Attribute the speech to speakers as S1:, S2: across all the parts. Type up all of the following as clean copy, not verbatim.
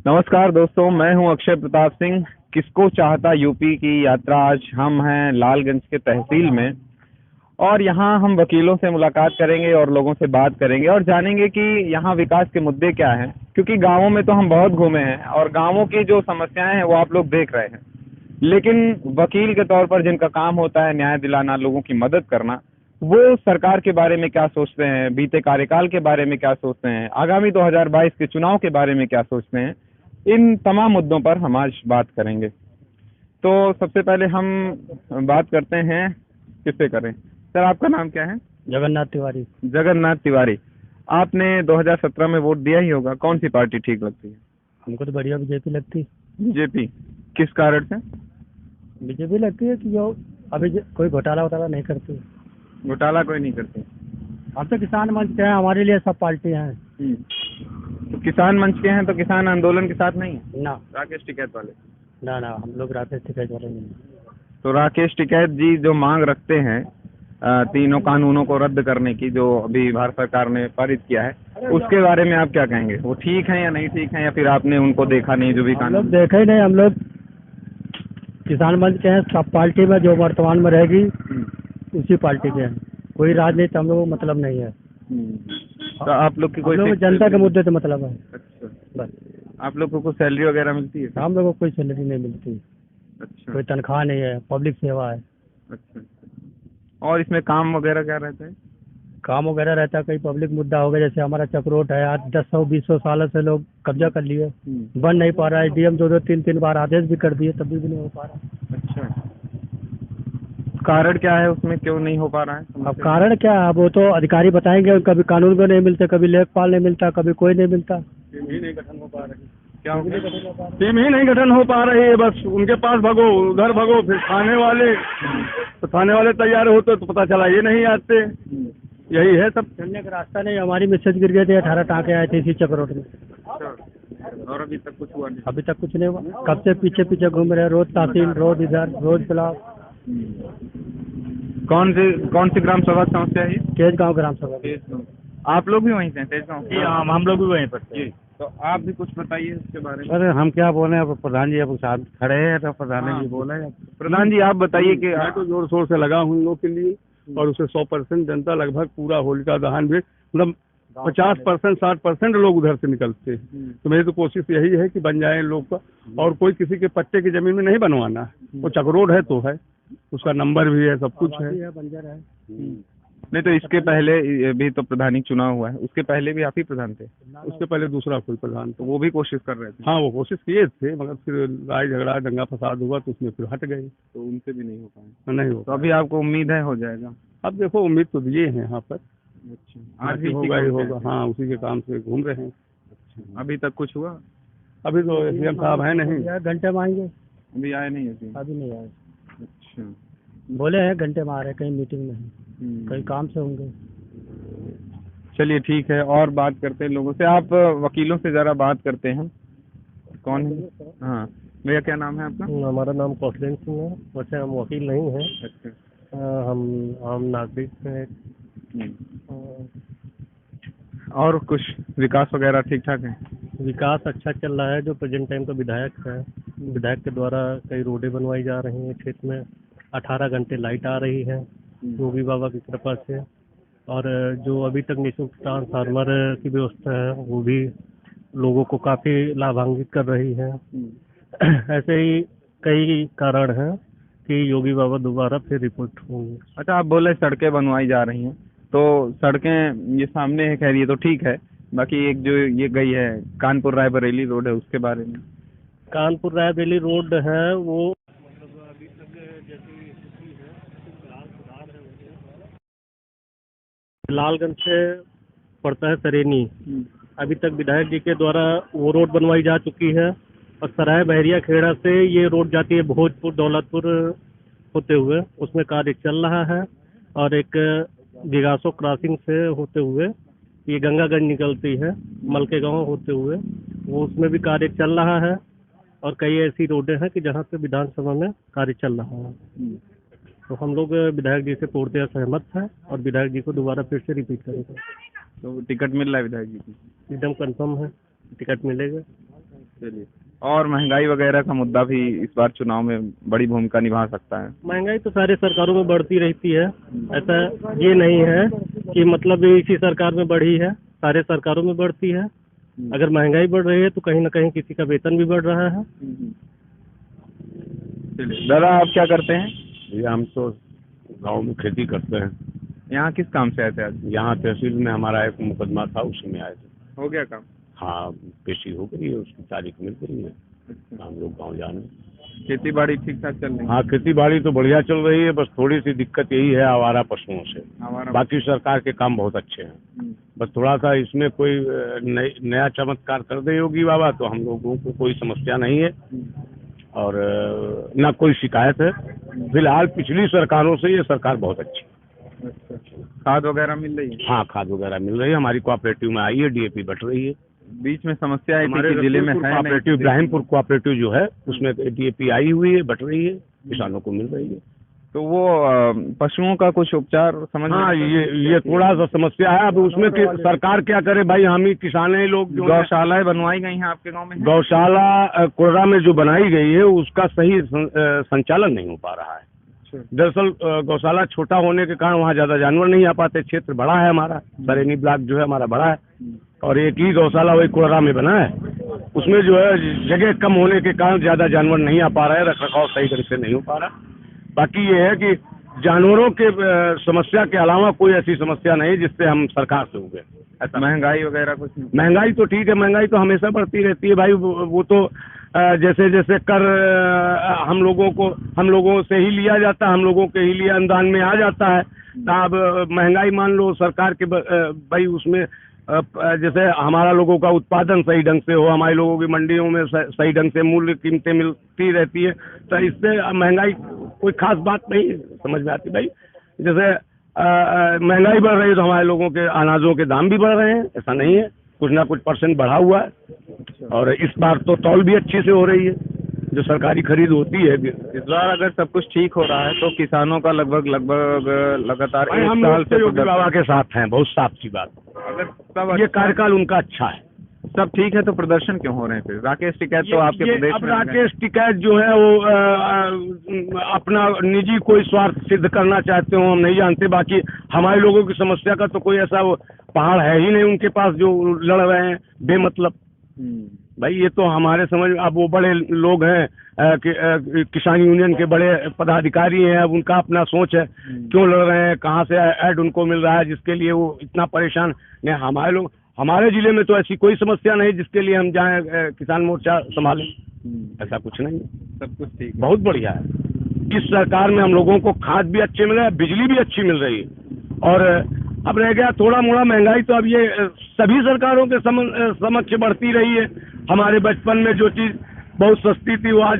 S1: नमस्कार दोस्तों, मैं हूं अक्षय प्रताप सिंह। किसको चाहता यूपी की यात्रा। आज हम हैं लालगंज के तहसील में और यहां हम वकीलों से मुलाकात करेंगे और लोगों से बात करेंगे और जानेंगे कि यहां विकास के मुद्दे क्या हैं। क्योंकि गांवों में तो हम बहुत घूमे हैं और गांवों की जो समस्याएं हैं वो आप लोग देख रहे हैं, लेकिन वकील के तौर पर जिनका काम होता है न्याय दिलाना, लोगों की मदद करना, वो सरकार के बारे में क्या सोचते हैं, बीते कार्यकाल के बारे में क्या सोचते हैं, आगामी 2022 के चुनाव के बारे में क्या सोचते हैं, इन तमाम मुद्दों पर हम आज बात करेंगे। तो सबसे पहले हम बात करते हैं, किससे करें। सर, आपका नाम क्या है?
S2: जगन्नाथ तिवारी।
S1: जगन्नाथ तिवारी। आपने 2017 में वोट दिया ही होगा। कौन सी पार्टी ठीक लगती है?
S2: हमको तो बढ़िया बीजेपी लगती।
S1: बीजेपी। किस कारण से?
S2: बीजेपी लगती है कि जो अभी कोई घोटाला वोटाला नहीं करती।
S1: घोटाला कोई नहीं करती।
S2: हम तो किसान मंच के हैं, हमारे लिए सब पार्टी हैं।
S1: तो किसान मंच के हैं तो किसान आंदोलन के साथ नहीं है?
S2: ना
S1: राकेश टिकैत वाले?
S2: ना ना, हम लोग राकेश टिकैत वाले नहीं हैं।
S1: तो राकेश टिकैत जी जो मांग रखते हैं तीनों कानूनों को रद्द करने की, जो अभी भारत सरकार ने पारित किया है, उसके बारे में आप क्या कहेंगे? वो ठीक है या नहीं ठीक है, या फिर आपने उनको देखा नहीं जो भी
S2: हम लोग
S1: कानून?
S2: देखे ही नहीं। हम लोग किसान मंच के हैं, सब पार्टी में जो वर्तमान में रहेगी उसी पार्टी के हैं। कोई राजनीति हम लोग को मतलब नहीं है।
S1: तो आप लोग की
S2: हम
S1: कोई
S2: लोग को जनता के मुद्दे से मतलब है
S1: अच्छा,
S2: बस।
S1: आप लोगों को सैलरी वगैरह मिलती है?
S2: हम लोग को कोई सैलरी नहीं मिलती,
S1: अच्छा
S2: कोई तनख्वाह नहीं है, पब्लिक सेवा है।
S1: अच्छा अच्छा। और इसमें काम वगैरह क्या रहता है?
S2: काम वगैरह रहता है, कोई पब्लिक मुद्दा हो गया, जैसे हमारा चक्रोट है, आज 10-20 सालों से लोग कब्जा कर लिए, बन नहीं पा रहा है। डीएम 2-3 बार आदेश भी कर दिए, तभी भी नहीं हो पा रहा।
S1: अच्छा, कारण क्या है उसमें, क्यों नहीं हो पा रहा है?
S2: अब कारण क्या है, अब वो तो अधिकारी बताएंगे। कभी कानून को नहीं मिलते, कभी लेखपाल नहीं मिलता, कभी कोई नहीं मिलता।
S1: टीम ही नहीं गठन हो पा रही। क्या
S2: टीम
S1: हो
S2: ही नहीं
S1: गया?
S2: गठन हो पा रहा।
S3: टीम ही नहीं गठन हो पा रही है। बस उनके पास भगो, उधर भगो, फिर थाने वाले, तो थाने वाले तैयार होते तो पता चला ये नहीं आते। यही है सब।
S2: चलने का रास्ता नहीं। हमारी मैसेज गिर गए थे, 18 टाँके आए थे इसी चक्रोट में।
S1: अच्छा, और अभी तक कुछ हुआ नहीं?
S2: अभी तक कुछ नहीं हुआ। कब से पीछे पीछे घूम रहे हैं, रोज तहसील, रोज इधर, रोज ब्लॉक।
S1: कौन सी ग्राम सभा की समस्या है ये?
S2: तेजगांव ग्राम सभा।
S1: आप लोग भी वहीं से हैं, तेजगांव?
S3: जी हम लोग भी वहीं पर थे।
S1: तो आप भी कुछ बताइए उसके बारे में।
S3: अरे हम क्या बोले, अब प्रधान जी अब साथ खड़े हैं तो प्रधान जी बोले।
S1: प्रधान जी आप बताइए कि
S3: मैं तो जोर शोर से लगा हूँ इन लोग के लिए, और उसे 100% जनता लगभग पूरा होलिका दहन भी, मतलब 50%, 60% लोग उधर से निकलते हैं। तो मेरी तो कोशिश यही है कि बन जाए इन लोग का, और कोई किसी के पट्टे की जमीन में नहीं बनवाना है। वो चकरोड है तो है, उसका नंबर भी है, सब कुछ है।
S2: बंजर है।
S1: नहीं, तो इसके पहले भी तो प्रधानी चुनाव हुआ है, उसके पहले भी आप ही प्रधान थे?
S3: उसके पहले दूसरा कोई प्रधान
S1: तो
S3: था।
S1: वो भी कोशिश कर रहे थे?
S3: हाँ वो कोशिश किए थे, मगर फिर लड़ाई झगड़ा दंगा फसाद हुआ तो उसमें फिर हट गए,
S1: तो उनसे भी नहीं हो पाया?
S3: नहीं हो
S1: तो अभी आपको उम्मीद है हो जाएगा?
S3: अब देखो, उम्मीद तो दिए हैं यहाँ पर,
S1: अच्छा,
S3: आज भी होगा ही होगा। हाँ उसी के काम से घूम रहे हैं।
S1: अच्छा, अभी तक कुछ हुआ?
S3: अभी तो सीएम साहब है नहीं।
S2: घंटे में आएंगे।
S1: अभी आए नहीं अभी?
S2: अभी नहीं आए।
S1: अच्छा।
S2: बोले हैं घंटे में आ रहे, कहीं मीटिंग में है, कहीं काम से होंगे।
S1: चलिए ठीक है, और बात करते हैं लोगों से। आप वकीलों से जरा बात करते हैं। कौन है? हाँ भैया, क्या नाम है आपका?
S2: हमारा नाम कौशलेंद्र सिंह है। वैसे हम वकील नहीं हैं।
S1: अच्छा।
S2: हम नागरिक हैं।
S1: और कुछ विकास वगैरह ठीक ठाक है?
S2: विकास अच्छा चल रहा है। जो प्रेजेंट टाइम का विधायक है, विधायक के द्वारा कई रोडें बनवाई जा रही हैं क्षेत्र में। 18 घंटे लाइट आ रही है योगी बाबा की कृपा से। और जो अभी तक निःशुल्क ट्रांसफार्मर की व्यवस्था है वो भी लोगों को काफ़ी लाभान्वित कर रही है। ऐसे ही कई कारण हैं कि योगी बाबा दोबारा फिर रिपोर्ट होंगे।
S1: अच्छा, आप बोले सड़कें बनवाई जा रही हैं, तो सड़कें ये सामने है, खैर ये तो ठीक है। बाकी एक जो ये गई है कानपुर रायबरेली रोड है, उसके बारे में?
S2: कानपुर रायबरेली रोड है वो लालगंज से पड़ता है सरेनी। अभी तक विधायक जी के द्वारा वो रोड बनवाई जा चुकी है। और सराय बहरिया खेड़ा से ये रोड जाती है भोजपुर दौलतपुर होते हुए, उसमें कार्य चल रहा है। और एक गिगासो क्रॉसिंग से होते हुए ये गंगागंज निकलती है मलके गांव होते हुए, वो उसमें भी कार्य चल रहा है। और कई ऐसी रोडें हैं कि जहां पे विधानसभा में कार्य चल रहा है। तो हम लोग विधायक जी से पूर्णतः सहमत हैं और विधायक जी को दोबारा फिर से रिपीट करेंगे।
S1: तो टिकट मिल रहा है विधायक जी की?
S2: एकदम कंफर्म है, टिकट मिलेगा।
S1: चलिए, और महंगाई वगैरह का मुद्दा भी इस बार चुनाव में बड़ी भूमिका निभा सकता है।
S2: महंगाई तो सारे सरकारों में बढ़ती रहती है, ऐसा ये नहीं है कि मतलब इसी सरकार में बढ़ी है, सारे सरकारों में बढ़ती है। अगर महंगाई बढ़ रही है तो कहीं ना कहीं किसी का वेतन भी बढ़ रहा है।
S1: चलिए, दादा आप क्या करते हैं?
S3: ये हम तो गांव में खेती करते हैं।
S1: यहाँ किस काम से आए थे आज?
S3: यहाँ तहसील में हमारा एक मुकदमा था, उसमें आए थे।
S1: हो गया काम?
S3: हाँ, पेशी हो गई है, उसकी तारीख मिल गई है, हम लोग गाँव जाने।
S1: खेती बाड़ी ठीक ठाक चल रही है?
S3: हाँ, खेती बाड़ी तो बढ़िया चल रही है, बस थोड़ी सी दिक्कत यही है आवारा पशुओं से। बाकी सरकार के काम बहुत अच्छे हैं, बस थोड़ा सा इसमें कोई नया चमत्कार कर दे योगी बाबा तो हम लोगों को कोई समस्या नहीं है और ना कोई शिकायत है। फिलहाल पिछली सरकारों से ये सरकार बहुत अच्छी है।
S1: खाद वगैरह मिल रही है?
S3: हाँ, खाद वगैरह मिल रही है, हमारी कोऑपरेटिव में आई है, डीएपी बट रही है।
S1: बीच में समस्या है कि जिले में है
S3: कोऑपरेटिव, इब्राहिमपुर कोऑपरेटिव जो है उसमें डीएपी आई हुई है, बट रही है, किसानों को मिल रही है।
S1: तो वो पशुओं का कुछ उपचार समझ?
S3: हाँ, ये थोड़ा सा समस्या है। अब उसमें सरकार क्या करे भाई, हम ही किसान हैं लोग।
S1: गौशालाएं बनवाई गई हैं आपके गांव में?
S3: गौशाला कोर्रा में जो बनाई गई है उसका सही संचालन नहीं हो पा रहा है। दरअसल गौशाला छोटा होने के कारण वहाँ ज्यादा जानवर नहीं आ पाते। क्षेत्र बड़ा है हमारा, सरेनी ब्लॉक जो है हमारा बड़ा है और एक ही गौशाला वही कोर्रा में बना है। उसमें जो है जगह कम होने के कारण ज्यादा जानवर नहीं आ पा रहे हैं, रखरखाव सही ढंग से नहीं हो पा रहा। बाकी ये है कि जानवरों के समस्या के अलावा कोई ऐसी समस्या नहीं जिससे हम सरकार से उगे।
S1: ऐसा महंगाई वगैरह कुछ नहीं?
S3: महंगाई तो ठीक है, महंगाई तो हमेशा बढ़ती रहती है भाई। वो तो जैसे जैसे कर हम लोगों से ही लिया जाता है, हम लोगों के ही लिए अनुदान में आ जाता है। अब महंगाई मान लो सरकार के भाई उसमें जैसे हमारा लोगों का उत्पादन सही ढंग से हो, हमारे लोगों की मंडियों में सही ढंग से मूल्य कीमतें मिलती रहती है, तो इससे महंगाई कोई खास बात नहीं समझ में आती भाई। जैसे महंगाई बढ़ रही है तो हमारे लोगों के अनाजों के दाम भी बढ़ रहे हैं, ऐसा नहीं है, कुछ ना कुछ % बढ़ा हुआ है। और इस बार तो तौल भी अच्छी से हो रही है, जो सरकारी खरीद होती है। इस
S1: बार अगर सब कुछ ठीक हो रहा है तो किसानों का लगभग लगातार
S3: हम लोग तो योगी बाबा के साथ हैं, बहुत साफ सी बात।
S1: अगर सब
S3: ये कार्यकाल उनका अच्छा है,
S1: सब ठीक है तो प्रदर्शन क्यों हो रहे हैं फिर? राकेश टिकैत तो आपके प्रदेश
S3: अब
S1: में
S3: राकेश टिकैत जो है वो अपना निजी कोई स्वार्थ सिद्ध करना चाहते हो, हम नहीं जानते। बाकी हमारे लोगों की समस्या का तो कोई ऐसा वो पहाड़ है ही नहीं उनके पास जो लड़ रहे हैं बेमतलब। भाई ये तो हमारे समझ, अब वो बड़े लोग हैं किसान यूनियन के बड़े पदाधिकारी हैं, अब उनका अपना सोच है क्यों लड़ रहे हैं, कहाँ से ऐड उनको मिल रहा है जिसके लिए वो इतना परेशान नहीं। हमारे लोग, हमारे जिले में तो ऐसी कोई समस्या नहीं जिसके लिए हम जाएं किसान मोर्चा संभालें, ऐसा कुछ नहीं,
S1: सब कुछ ठीक,
S3: बहुत बढ़िया है। इस सरकार में हम लोगों को खाद भी अच्छे मिल रहे हैं, बिजली भी अच्छी मिल रही है। और अब रह गया थोड़ा मोड़ा महंगाई, तो अब ये सभी सरकारों के समक्ष बढ़ती रही है। हमारे बचपन में जो चीज़ बहुत सस्ती थी वो आज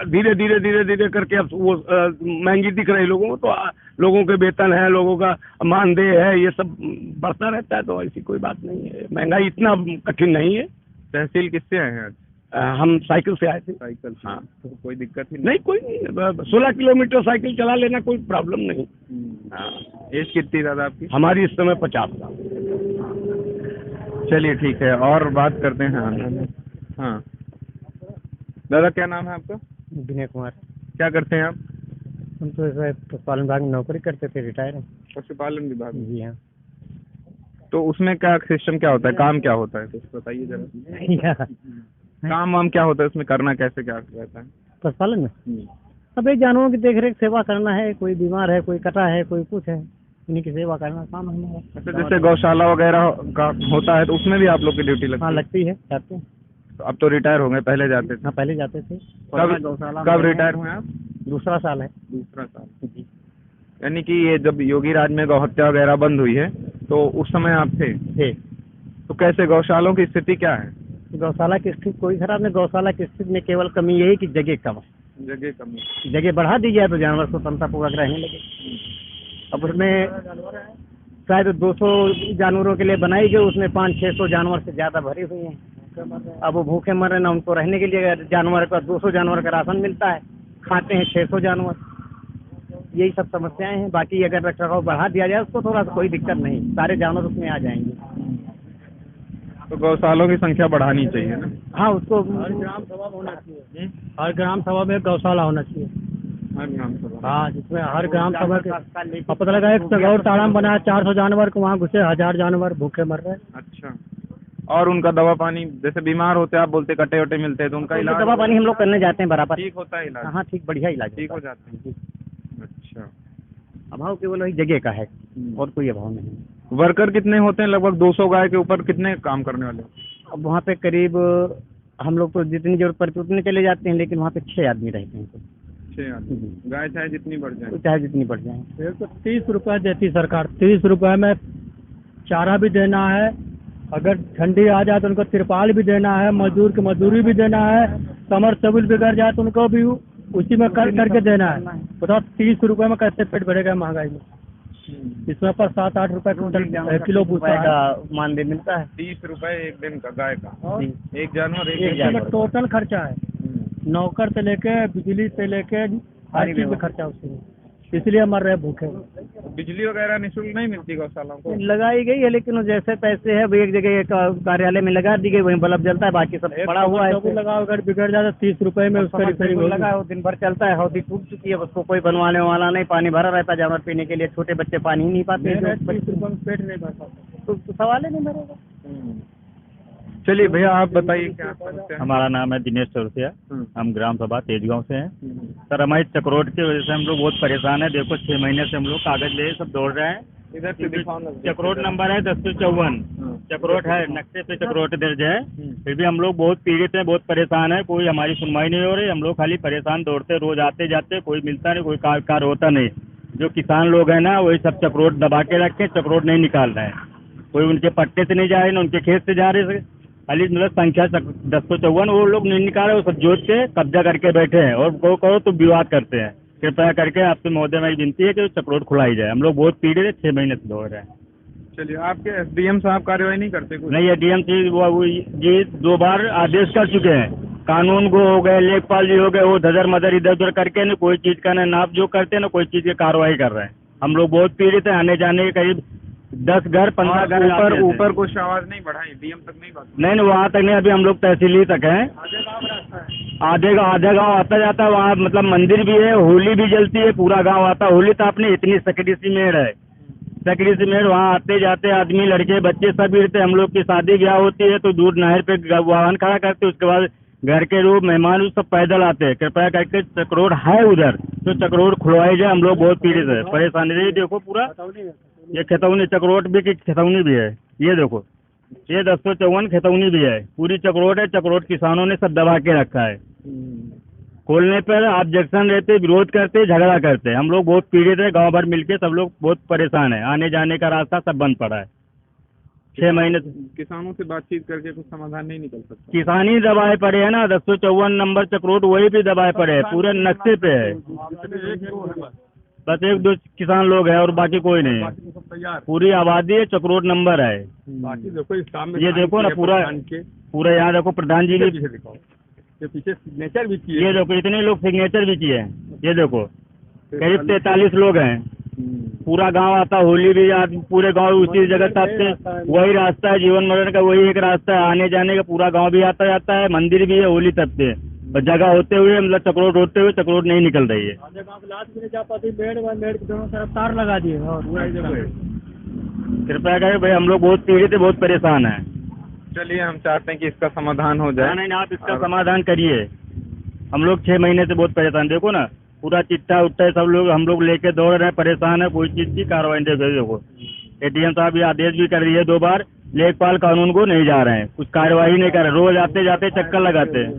S3: धीरे धीरे करके अब वो महंगी दिख रही लोगों को। तो लोगों के वेतन है, लोगों का मानदेय है, ये सब बढ़ता रहता है, तो ऐसी कोई बात नहीं है। महंगाई इतना कठिन नहीं है।
S1: तहसील किससे आए हैं आज?
S3: हम साइकिल से आए थे।
S1: साइकिल? हाँ, तो कोई दिक्कत ही
S3: नहीं, कोई नहीं। 16 किलोमीटर साइकिल चला लेना कोई प्रॉब्लम नहीं।
S1: हाँ। एज कितनी दादा आपकी?
S3: हमारी इस समय 50 साल।
S1: चलिए ठीक है, और बात करते हैं। हाँ दादा, क्या नाम है आपका?
S2: विनय कुमार।
S1: क्या करते हैं आप?
S2: हम तो पशुपालन विभाग में नौकरी करते थे, रिटायर हैं।
S1: पशुपालन विभाग?
S2: जी हाँ।
S1: तो उसमें क्या सिस्टम क्या होता है, काम क्या होता है, कुछ बताइए जरा। काम वाम क्या होता है उसमें, करना कैसे क्या रहता है
S2: पशुपालन में? अब एक जानवरों की देख रेख सेवा करना है, कोई बीमार है, कोई कटा है, कोई कुछ है, इन्हीं की सेवा करना काम है।
S1: अच्छा, जैसे गौशाला वगैरह का होता है तो उसमें भी आप लोग की ड्यूटी लगती है?
S2: हाँ लगती है, जाते हैं।
S1: तो अब तो रिटायर हो गए, पहले जाते थे?
S2: हाँ पहले जाते थे।
S1: कब रिटायर हुए आप?
S2: दूसरा साल है।
S1: दूसरा साल जी। यानी कि ये जब योगी राज में गौ हत्या वगैरह बंद हुई है तो उस समय आप थे? तो कैसे, गौशालों की स्थिति क्या है?
S2: गौशाला की स्थिति कोई खराब नहीं, गौशाला की स्थिति में केवल कमी यही कि जगह कम है।
S1: जगह कम है? जगह
S2: बढ़ा दी जाए तो जानवर स्वतंत्रता पूर्वक रहने लगे। अब उसमें शायद 200 जानवरों के लिए बनाई गई, उसमें 500-600 जानवर से ज़्यादा भरी हुई हैं। अब वो भूखे मर रहे ना, उनको रहने के लिए जानवर का 200 जानवर का राशन मिलता है, खाते हैं 600 जानवर। यही सब समस्याएं हैं। बाकी अगर रखरखाव बढ़ा दिया जाए उसको थोड़ा सा कोई दिक्कत नहीं, सारे जानवर उसमें आ जाएंगे।
S1: तो गौशालों की संख्या बढ़ानी चाहिए ना।
S2: हाँ, उसको हर ग्राम सभा में होना चाहिए। हर ग्राम सभा में एक गौशाला होना चाहिए।
S1: हर ग्राम सभा।
S2: हाँ, जिसमें हर ग्राम सभा के अब पता लगा एक गौर ताड़ा में बना है, 400 जानवर को वहाँ घुसे, 1000 जानवर भूखे मर रहे हैं।
S1: अच्छा, और उनका दवा पानी, जैसे बीमार होते हैं आप बोलते कटे वटे मिलते हैं तो उनका इलाज
S2: दवा पानी हम लोग करने जाते हैं बराबर।
S1: ठीक होता है इलाज?
S2: हाँ ठीक, बढ़िया इलाज
S1: ठीक हो जाते हैं। अच्छा,
S2: अभाव केवल वही जगह का है और कोई अभाव नहीं।
S1: वर्कर कितने होते हैं? लगभग 200 गाय के ऊपर कितने काम करने वाले?
S2: अब वहाँ पे करीब हम लोग तो जितनी जरूरत पड़ती है उतने चले जाते हैं, लेकिन वहाँ पे 6 आदमी रहते हैं।
S1: 6 आदमी। गाय चाहे जितनी बढ़ जाए?
S2: चाहे जितनी बढ़ जाए। तो 30 रुपये देती सरकार, 30 रुपये में चारा भी देना है, अगर ठंडी आ जाए तो उनको तिरपाल भी देना है, मजदूर की मजदूरी भी देना है, समर सेबुल बिगड़ जाए तो उनको भी उसी में करके देना है। बताओ 30 रुपये में कैसे पेट भरेगा महंगाई में। इसमें पर 7-8 रुपये क्विंटल किलो भूसा का मानदेय मिलता है।
S1: 30 रुपए एक दिन का गाय का? एक जानवर?
S2: एक जानवर टोटल खर्चा है, नौकर से लेके बिजली से लेके हर चीज में खर्चा उसमें, इसलिए मर रहे भूखे।
S1: बिजली वगैरह निःशुल्क नहीं मिलती गौशालाओं को?
S2: लगाई गई है, लेकिन जैसे पैसे है एक जगह एक कार्यालय में लगा दी गई, वहीं बल्ब जलता है, बाकी सब पड़ा हुआ है। लगाओ अगर बिगड़ जाता 30 रुपए में उसका रिपेयरिंग लगा, दिन भर चलता है, हौदी टूट चुकी है, उसको कोई बनवाने वाला नहीं, पानी भरा रहता है जानवर पीने के लिए, छोटे बच्चे पानी ही नहीं पाते, 30 रुपये में पेट नहीं भर पाता, तो सवाल ही नहीं भरेगा।
S1: चलिए भैया आप बताइए क्या समस्या है?
S4: हमारा नाम है दिनेश चौरसिया, हम ग्राम सभा तेजगांव से हैं। सर हमारी चक्रोट की वजह से हम लोग बहुत परेशान हैं। देखो 6 महीने से हम लोग कागज ले सब दौड़ रहे हैं।
S1: इधर से दिखाओ ना।
S4: चक्रोट नंबर है 1054, चक्रोट है, नक्शे पे चक्रोट दर्ज है। फिर भी हम लोग बहुत पीड़ित हैं, बहुत परेशान है, कोई हमारी सुनवाई नहीं हो रही। हम लोग खाली परेशान दौड़ते, रोज आते जाते, कोई मिलता नहीं, कोई कार होता नहीं। जो किसान लोग हैं ना वही सब चक्रोट दबा के रखे, चक्रोट नहीं निकाल रहे हैं। कोई उनके पट्टे से नहीं जा रहे, ना उनके खेत से जा रहे। खाली मतलब संख्या 1054 वो लोग नहीं निकाले, वो सब जोत के कब्जा करके बैठे हैं और वो कहो तो विवाद करते हैं। कृपया करके आपसे महोदय मेरी विनती है कि चक्रोट खुलाई जाए। हम लोग बहुत पीड़ित है, 6 महीने से दौड़ रहे हैं।
S1: चलिए, आपके एसडीएम साहब कार्रवाई नहीं करते? कुछ
S4: नहीं, एसडीएम जी 2 बार आदेश कर चुके हैं, कानून को हो गए, लेखपाल जी हो गए, वो धदर मदर इधर उधर करके न कोई चीज़ का न नाप जो करते हैं, न कोई चीज़ की कार्रवाई कर रहे हैं। हम लोग बहुत पीड़ित है, आने जाने के करीब 10 घर 15 घर
S1: ऊपर कुछ आवाज नहीं बढ़ाई, डीएम तक नहीं बात?
S4: नहीं, वहाँ तक नहीं, अभी हम लोग तहसीली तक हैं। आधे गाँव आता जाता है, वहाँ मतलब मंदिर भी है, होली भी जलती है, पूरा गांव आता है। होली तो आपने इतनी सकड़ी सी मेड़ है, सकड़ी सी मेड़, वहाँ आते जाते आदमी लड़के बच्चे सब गिरते। हम लोग की शादी ब्याह होती है तो दूर नहर पे वाहन खड़ा करते, उसके बाद घर के लोग मेहमान सब पैदल आते हैं। कृपया करके चक्रोट है उधर तो चक्रोट खुलवाई जाए, हम लोग बहुत पीड़ित है, परेशानी रही। देखो पूरा ये खेतौनी चक्रोट भी की खेतौनी भी है, ये देखो ये 1054 खेतौनी भी है, पूरी चक्रोट है। चक्रोट किसानों ने सब दबा के रखा है, खोलने पर ऑब्जेक्शन रहते, विरोध करते, झगड़ा करते। हम लोग बहुत पीड़ित है, गांव भर मिलके सब लोग बहुत परेशान है, आने जाने का रास्ता सब बंद पड़ा है। 6 महीने
S1: किसानों से बातचीत करके कुछ समाधान नहीं निकल सकता?
S4: किसान ही दबाए पड़े है ना, 1054 नंबर चक्रोट वही भी दबाए पड़े है, पूरे नक्शे पे है। बस 1-2 किसान लोग हैं और बाकी कोई नहीं है, पूरी आबादी है, चक्रोट नंबर है।
S3: बाकी देखो इस काम में
S4: ये देखो ना पूरा यहाँ देखो प्रधान जी भी
S3: ये पीछे सिग्नेचर भी किए,
S4: ये देखो इतने लोग सिग्नेचर भी किए हैं। ये देखो करीब 43 लोग हैं, पूरा गांव आता, होली भी आज पूरे गांव उसी जगह तपते, वही रास्ता है, जीवन मरण का वही एक रास्ता है, आने जाने का पूरा गांव भी आता जाता है, मंदिर भी है, होली तपते हैं, और जगह होते हुए मतलब चक्रोट होते हुए चक्रोट नहीं निकल रही है। तार लगा दिए और कृपया करें भाई, हम लोग बहुत पीड़ित है, बहुत परेशान है।
S1: चलिए, हम चाहते हैं कि इसका समाधान हो जाए।
S4: नहीं, आप इसका समाधान करिए। हम लोग 6 महीने से बहुत परेशान, देखो ना पूरा चिट्ठा उट्टा सब लोग हम लोग लेके दौड़ रहे हैं, परेशान है, कोई चीज़ की कार्रवाई नहीं। देखो एडीएम साहब ये आदेश भी कर रही है 2 बार, लेखपाल कानून को नहीं जा रहे हैं, कुछ कार्रवाई नहीं कर रहे, रोज आते जाते चक्कर लगाते हैं।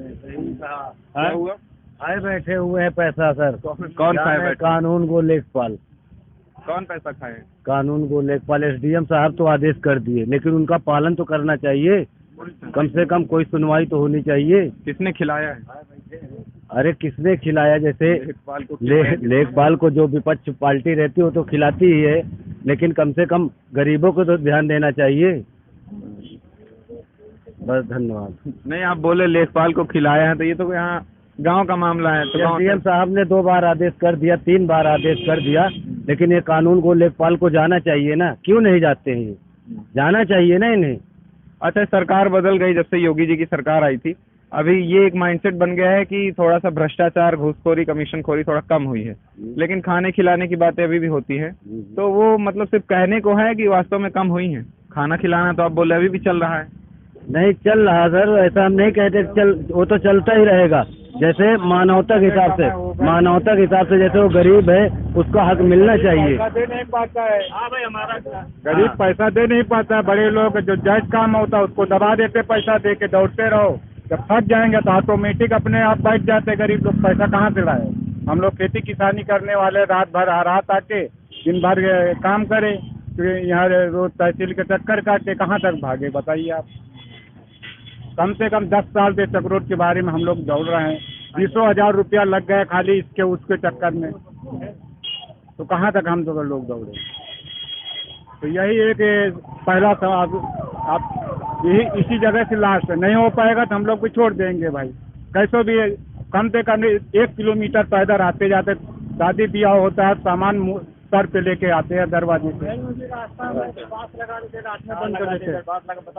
S2: आए बैठे हुए हैं पैसा सर,
S1: कौन खाए?
S2: कानून को लेखपाल,
S1: कौन पैसा खाए?
S2: कानून को लेखपाल। एसडीएम साहब तो आदेश कर दिए, लेकिन उनका पालन तो करना चाहिए, कम से कम कोई सुनवाई तो होनी चाहिए।
S1: किसने खिलाया है?
S2: अरे किसने खिलाया? जैसे लेखपाल को जो विपक्ष पार्टी रहती है वो तो खिलाती ही है, लेकिन कम से कम गरीबों को तो ध्यान देना चाहिए। बस धन्यवाद।
S1: नहीं, आप बोले लेखपाल को खिलाया है, तो ये तो यहाँ गांव का मामला है। तो
S2: एसडीएम साहब ने 2 बार आदेश कर दिया, 3 बार आदेश कर दिया, लेकिन ये कानून को लेखपाल को जाना चाहिए ना, क्यों नहीं जाते हैं? ये जाना चाहिए ना इन्हें।
S1: अच्छा, सरकार बदल गई जब से योगी जी की सरकार आई थी, अभी ये एक माइंडसेट बन गया है कि थोड़ा सा भ्रष्टाचार, घूसखोरी, कमीशनखोरी थोड़ा कम हुई है, लेकिन खाने खिलाने की बातें अभी भी होती है। तो वो मतलब सिर्फ कहने को है कि वास्तव में कम हुई है? खाना खिलाना तो आप बोले अभी भी चल रहा है।
S4: नहीं चल रहा सर, ऐसा हम नहीं कहते, वो तो चलता ही रहेगा। जैसे मानवता के हिसाब से, जैसे वो गरीब है उसको हक मिलना चाहिए।
S3: दे नहीं पाता है।
S2: हाँ भाई, हमारा
S3: गरीब पैसा दे नहीं पाता है, बड़े लोग जो जायज काम होता है उसको दबा देते, पैसा दे के दौड़ते रहो, जब थक जाएंगे तो ऑटोमेटिक अपने आप बैठ जाते। गरीब लोग पैसा कहाँ से लाए? हम लोग खेती किसानी करने वाले रात भर रात आके दिन भर काम करे, तो यहाँ रोज तहसील के चक्कर काटे, कहाँ तक भागे बताइए आप। कम से कम 10 साल से चक रोड के बारे में हम लोग दौड़ रहे हैं, 20,000 रुपया लग गए खाली इसके उसके चक्कर में, तो कहाँ तक हम लोग दौड़े। तो यही एक पहला सवाल, आप यही इसी जगह से लास्ट नहीं हो पाएगा तो हम लोग भी छोड़ देंगे भाई। कैसो भी कम से कम 1 किलोमीटर पैदल आते जाते, शादी ब्याह होता है, सामान सर पे लेके आते हैं दरवाजे पे।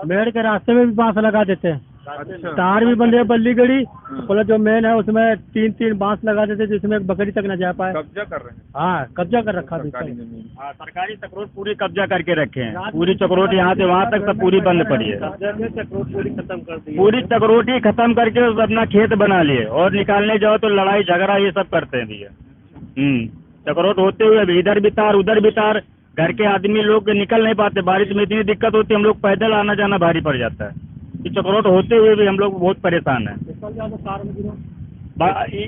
S2: मेड़ के रास्ते में भी बांस लगा देते हैं।
S3: अच्छा।
S2: तार भी बंधे बल्ली गड़ी, मतलब जो मेन है उसमें 3-3 बांस लगा देते जिसमें एक बकरी तक न जा पाए।
S3: कब्जा कर रहे हैं
S2: हाँ, कब्जा कर रखा
S3: सरकारी
S2: बीच में।
S3: जमीन।
S4: हाँ, सरकारी चक्रोट पूरी कब्जा करके रखे हैं। पूरी चक्रोट यहाँ से वहाँ तक सब पूरी बंद पड़ी है।
S2: चक्रोट पूरी खत्म कर दी।
S4: पूरी चक्रोट ही खत्म करके अपना खेत बना लिए, और निकालने जाओ तो लड़ाई झगड़ा ये सब करते हैं भैया। चक्रोट होते हुए भी इधर भी तार उधर भी तार, घर के आदमी लोग निकल नहीं पाते। बारिश में इतनी दिक्कत होती है, हम लोग पैदल आना जाना भारी पड़ जाता है। कि चक्रोट होते हुए भी हम लोग बहुत परेशान हैं।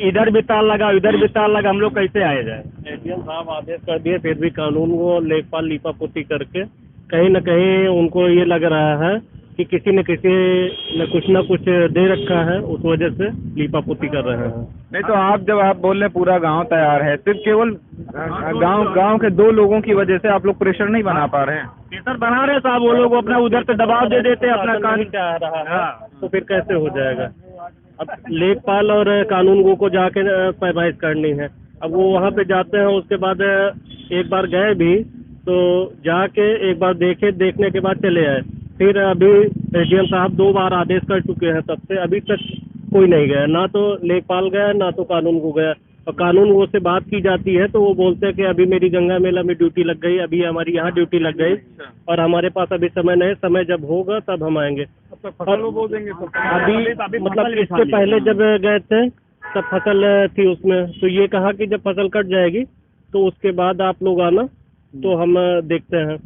S4: इधर भी तार लगा इधर भी तार लगा, हम लोग कैसे आए जाए।
S2: एडीएम साहब आदेश कर दिए, फिर भी कानून को लेखपाल लीपापोती करके कहीं न कहीं उनको ये लग रहा है कि किसी न कुछ न कुछ दे रखा है, उस वजह से लीपापोती कर रहे हैं।
S1: नहीं तो आप जब आप बोल रहे हैं पूरा गांव तैयार है, सिर्फ केवल गांव के 2 लोगों की वजह से आप लोग प्रेशर नहीं बना पा रहे हैं?
S4: प्रेशर बना रहे साहब, वो लोग अपना उधर से दबाव दे देते हैं, अपना
S2: कानून क्या आ रहा है, तो फिर कैसे हो जाएगा। अब लेखपाल और कानून को जाके पैरवाई करनी है। अब वो वहाँ पे जाते हैं, उसके बाद एक बार गए भी तो जाके एक बार देखने के बाद चले आए। फिर अभी एडीएम साहब 2 बार आदेश कर चुके हैं, तब से अभी तक कोई नहीं गया, ना तो लेखपाल गया ना तो कानून को गया। और कानून वो से बात की जाती है तो वो बोलते हैं कि अभी मेरी गंगा मेला में ड्यूटी लग गई, अभी हमारी यहाँ ड्यूटी लग गई और हमारे पास अभी समय नहीं, समय जब होगा तब हम आएंगे।
S3: फसल वो बोल देंगे तो
S4: अभी
S2: मतलब इससे पहले जब गए थे तब फसल थी उसमें, तो ये कहा कि जब फसल कट जाएगी तो उसके बाद आप लोग आना, तो हम देखते हैं।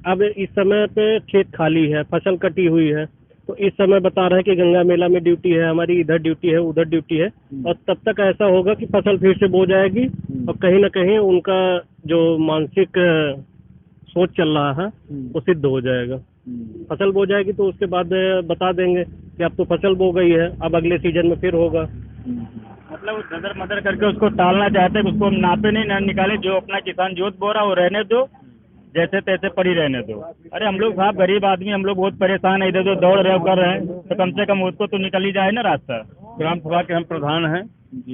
S2: अब इस समय पे खेत खाली है, फसल कटी हुई है, तो इस समय बता रहे हैं कि गंगा मेला में ड्यूटी है हमारी, इधर ड्यूटी है उधर ड्यूटी है, और तब तक ऐसा होगा कि फसल फिर से बो जाएगी और कहीं ना कहीं उनका जो मानसिक सोच चल रहा है वो सिद्ध हो जाएगा। फसल बो जाएगी तो उसके बाद बता देंगे कि अब तो फसल बो गई है, अब अगले सीजन में फिर होगा।
S4: मतलब ददर मदर करके उसको टालना चाहते हैं, उसको हम नापे नहीं ना निकाले, जो अपना किसान जोत बो रहा वो रहने दो, जैसे तैसे पड़ी रहने दो। अरे हम लोग साहब गरीब आदमी, हम लोग बहुत परेशान है, इधर उधर दौड़ रहे कर रहे हैं, तो कम से कम उसको तो निकल ही जाए ना रास्ता।
S3: ग्राम सभा के हम प्रधान हैं,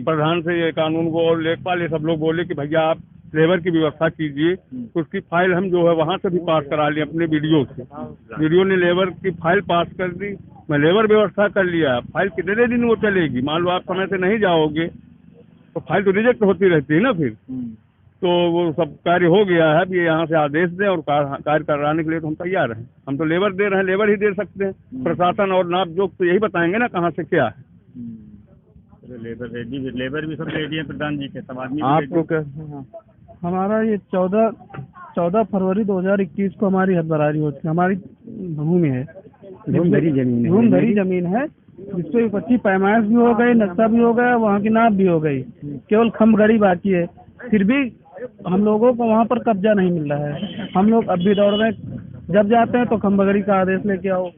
S3: प्रधान से ये कानून को और लेखपाल ये सब लोग बोले कि भैया आप लेबर की व्यवस्था कीजिए। उसकी फाइल हम जो है वहाँ से भी पास करा ली अपने वीडियो से, वीडियो ने लेबर की फाइल पास कर दी, मैं लेबर व्यवस्था कर लिया। फाइल कितने दिन वो चलेगी, मान लो आप समय से नहीं जाओगे तो फाइल तो रिजेक्ट होती रहती है ना फिर। तो वो सब कार्य हो गया है, अब ये यहाँ से आदेश दें और कार्य कराने के लिए तो हम तैयार हैं। हम तो लेबर दे रहे हैं, लेबर ही दे सकते हैं, प्रशासन और नाप जोक तो यही बताएंगे ना कहाँ से क्या है।
S4: लेबर भी सब रेडी है प्रधान जी के, सब आदमी
S1: आपको क्या?
S5: हमारा ये 14 फरवरी 2021 को हमारी हदबरारी होती है। हमारी भूमि है, धूमधरी जमीन है, जिसपे विपक्षी पैमाइश भी हो गई, नक्शा भी हो गया, वहाँ की नाप भी हो गई, केवल खम्बगड़ी बाकी है। फिर भी हम लोगों को वहाँ पर कब्जा नहीं मिल रहा है। हम लोग अब भी दौड़ रहे हैं, जब जाते हैं तो खम्बगड़ी का आदेश लेके आओ।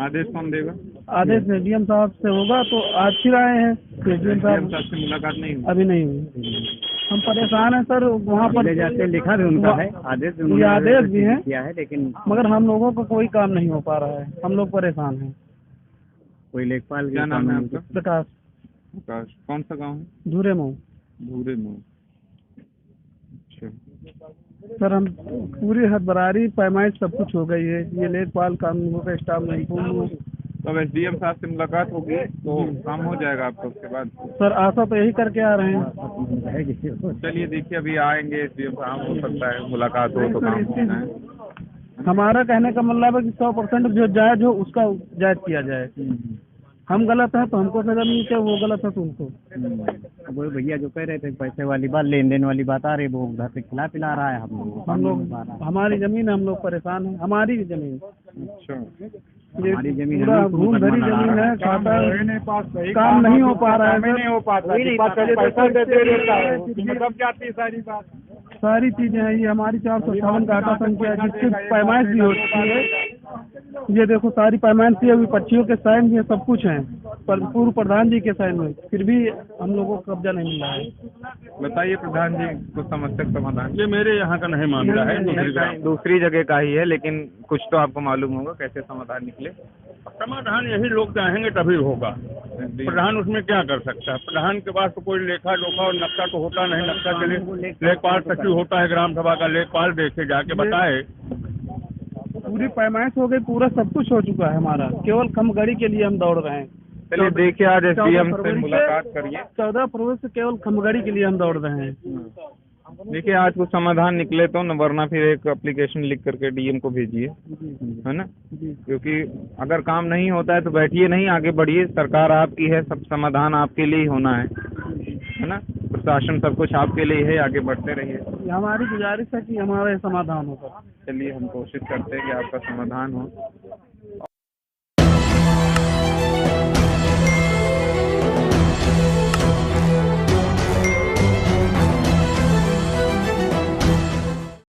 S1: आदेश कौन देगा?
S5: आदेश एडीएम साहब से होगा, तो आज फिर आए हैं, एडीएम साहब
S1: से मुलाकात नहीं हुई?
S5: अभी नहीं हुई। हम परेशान हैं सर, वहाँ पर
S4: जाते लिखा भी उनका है आदेश,
S5: ये आदेश भी है
S4: किया है, लेकिन
S5: मगर हम लोगों को कोई काम नहीं हो पा रहा है, हम लोग परेशान हैं।
S4: कोई लेखपाल
S1: क्या नाम है आपका?
S5: प्रकाश।
S1: प्रकाश, कौन सा गाँव है?
S5: धूरे मऊ।
S1: भूरे में। अच्छा।
S5: सर हम पूरी हदबरारी पैमाइश सब कुछ हो गई है। ये लेखपाल कानून हो गया, स्टाफ महकूम।
S1: तो अब एसडीएम साहब से मुलाकात होगी तो काम हो जाएगा आपका उसके बाद।
S5: सर आशा तो यही करके आ रहे हैं।
S1: चलिए देखिए, अभी आएंगे एसडीएम साहब, हो सकता है मुलाकात हो तो काम हो जाए।
S5: हमारा कहने का मतलब है कि 100% जो जायज हो उसका जायज किया जाए। हम गलत हैं तो हमको सजा मिलनी चाहिए, वो गलत है तो उनको।
S4: वो भैया जो कह रहे थे पैसे वाली बात, लेन देन वाली बात आ रही, वो उधर से खिला पिला रहा है हम लोग।
S5: हमारी जमीन है, हम लोग परेशान हैं। हमारी भी जमीन,
S1: अच्छा,
S5: ये
S4: हमारी जमीन
S5: पूरा घूम भरी जमीन है। खाता काम नहीं हो पा रहा है, नहीं हो पाता। सारी चीजें हैं। ये हमारी 457 काटा संख्या है जिसकी पैमाइश भी हो चुकी है। ये देखो सारी पैमाइश थी, अभी पक्षियों के साइन भी सब कुछ है, पर पूर्व प्रधान जी के साइन में, फिर भी हम लोगों को कब्जा नहीं मिला है।
S1: बताइए प्रधान जी, कुछ समस्या का समाधान।
S3: ये मेरे यहाँ का नहीं मामला है,
S1: दूसरी जगह का ही है, लेकिन कुछ तो आपको मालूम होगा कैसे समाधान निकले।
S3: समाधान यही लोग चाहेंगे तभी होगा। प्रधान उसमें क्या कर सकता है? प्रधान के पास तो कोई लेखा जोखा और नक्शा तो होता नहीं। नक्शा के लिए लेखपाल सचिव होता है, ग्राम सभा का लेखपाल देखे जाके बताए।
S5: पूरी पैमाइश हो गई, पूरा सब कुछ हो चुका है हमारा, केवल खमगड़ी के लिए हम दौड़ रहे हैं।
S1: चलिए देखिए, आज एसडीएम से मुलाकात करिए।
S5: 14 फरवरी से केवल खमगड़ी के लिए हम दौड़ रहे हैं।
S1: देखिए आज कुछ समाधान निकले तो न, वरना फिर एक एप्लीकेशन लिख करके डीएम को भेजिए, है ना। क्योंकि अगर काम नहीं होता है तो बैठिए नहीं, आगे बढ़िए। सरकार आपकी है, सब समाधान आपके लिए ही होना है ना। प्रशासन सब कुछ आपके लिए है, आगे बढ़ते रहिए।
S5: हमारी गुजारिश है कि हमारा समाधान होगा।
S1: चलिए हम कोशिश करते हैं कि आपका समाधान हो।